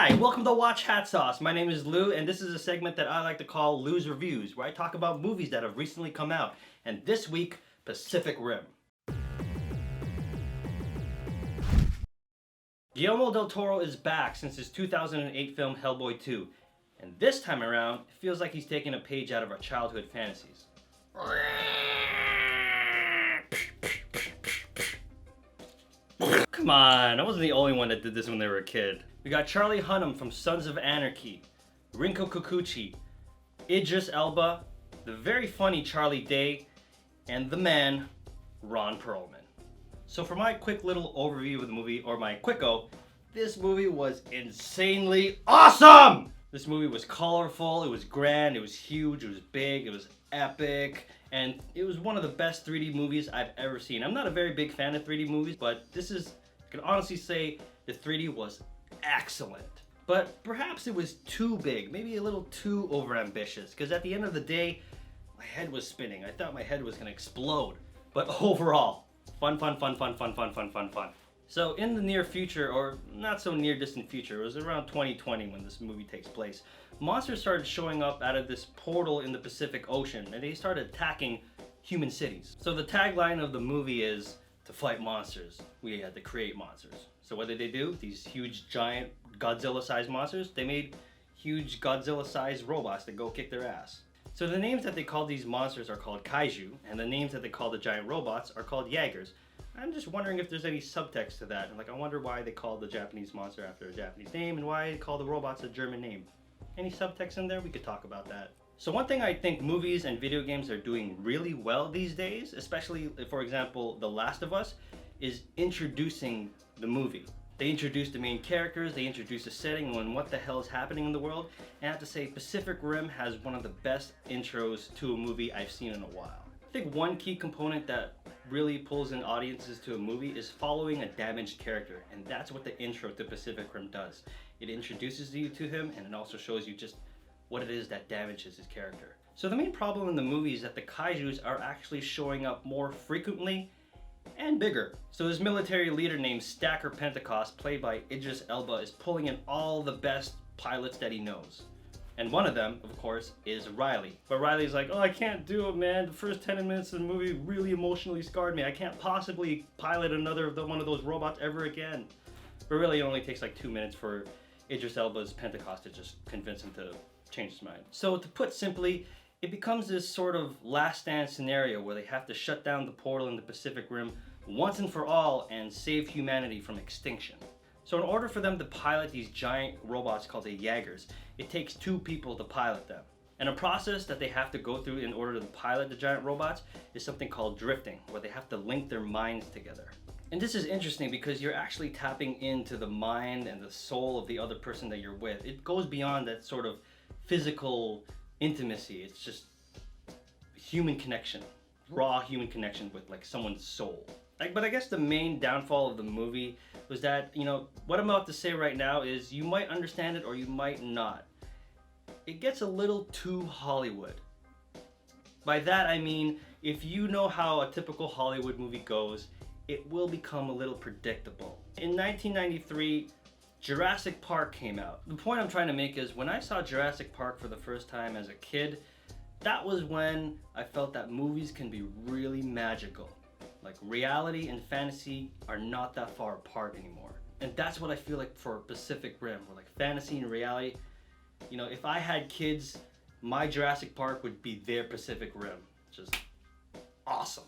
Hi, welcome to Watch Hat Sauce. My name is Lou, and this is a segment that I like to call Lou's Reviews, where I talk about movies that have recently come out. And this week, Pacific Rim. Guillermo del Toro is back since his 2008 film Hellboy 2. And this time around, it feels like he's taking a page out of our childhood fantasies. Come on, I wasn't the only one that did this when they were a kid. We got Charlie Hunnam from Sons of Anarchy, Rinko Kikuchi, Idris Elba, the very funny Charlie Day, and the man, Ron Perlman. So for my quick little overview of the movie, or my quicko, this movie was insanely awesome! This movie was colorful, it was grand, it was huge, it was big, it was epic, and it was one of the best 3D movies I've ever seen. I'm not a very big fan of 3D movies, but this is, I can honestly say, the 3D was excellent. But perhaps it was too big, maybe a little too overambitious, because at the end of the day, my head was spinning. I thought my head was gonna explode. But overall, fun. So in the near future, or not so near distant future, it was around 2020 when this movie takes place, monsters started showing up out of this portal in the Pacific Ocean, and they started attacking human cities. So the tagline of the movie is, to fight monsters, we had to create monsters. So what did they do? These huge, giant, Godzilla-sized monsters, they made huge Godzilla-sized robots that go kick their ass. So the names that they call these monsters are called Kaiju, and the names that they call the giant robots are called Jaegers. I'm just wondering if there's any subtext to that. Like, I wonder why they called the Japanese monster after a Japanese name, and why they call the robots a German name. Any subtext in there? We could talk about that. So one thing I think movies and video games are doing really well these days, especially, for example, The Last of Us, is introducing the movie. They introduce the main characters, they introduce the setting and what the hell is happening in the world. And I have to say, Pacific Rim has one of the best intros to a movie I've seen in a while. I think one key component that really pulls in audiences to a movie is following a damaged character, and that's what the intro to Pacific Rim does. It introduces you to him, and it also shows you just what it is that damages his character. So the main problem in the movie is that the Kaijus are actually showing up more frequently and bigger. So this military leader named Stacker Pentecost, played by Idris Elba, is pulling in all the best pilots that he knows. And one of them, of course, is Riley. But Riley's like, oh, I can't do it, man. The first 10 minutes of the movie really emotionally scarred me. I can't possibly pilot one of those robots ever again. But really, it only takes like 2 minutes for Idris Elba's Pentecost to just convince him to change his mind. So to put simply, it becomes this sort of last stand scenario where they have to shut down the portal in the Pacific Rim once and for all and save humanity from extinction. So in order for them to pilot these giant robots called the Jaegers, it takes 2 people to pilot them. And a process that they have to go through in order to pilot the giant robots is something called drifting, where they have to link their minds together. And this is interesting because you're actually tapping into the mind and the soul of the other person that you're with. It goes beyond that sort of physical intimacy. It's just human connection, raw human connection with like someone's soul. But I guess the main downfall of the movie was that, what I'm about to say right now is you might understand it or you might not. It gets a little too Hollywood. By that I mean, if you know how a typical Hollywood movie goes, it will become a little predictable. In 1993, Jurassic Park came out. The point I'm trying to make is when I saw Jurassic Park for the first time as a kid, that was when I felt that movies can be really magical. Like reality and fantasy are not that far apart anymore. And that's what I feel like for Pacific Rim, where like fantasy and reality, if I had kids, my Jurassic Park would be their Pacific Rim. Just awesome.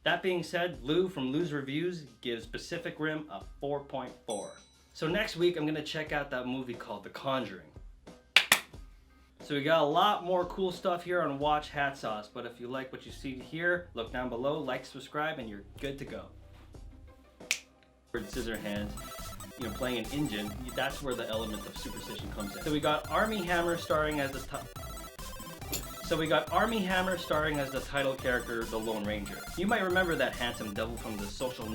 That being said, Lou from Lou's Reviews gives Pacific Rim a 4.4. So next week, I'm gonna check out that movie called The Conjuring. So we got a lot more cool stuff here on Watch Hat Sauce, but if you like what you see here, look down below, like, subscribe, and you're good to go. Scissorhands, playing an engine, that's where the element of superstition comes in. So we got Armie Hammer starring as the title character, the Lone Ranger. You might remember that handsome devil from the Social Network.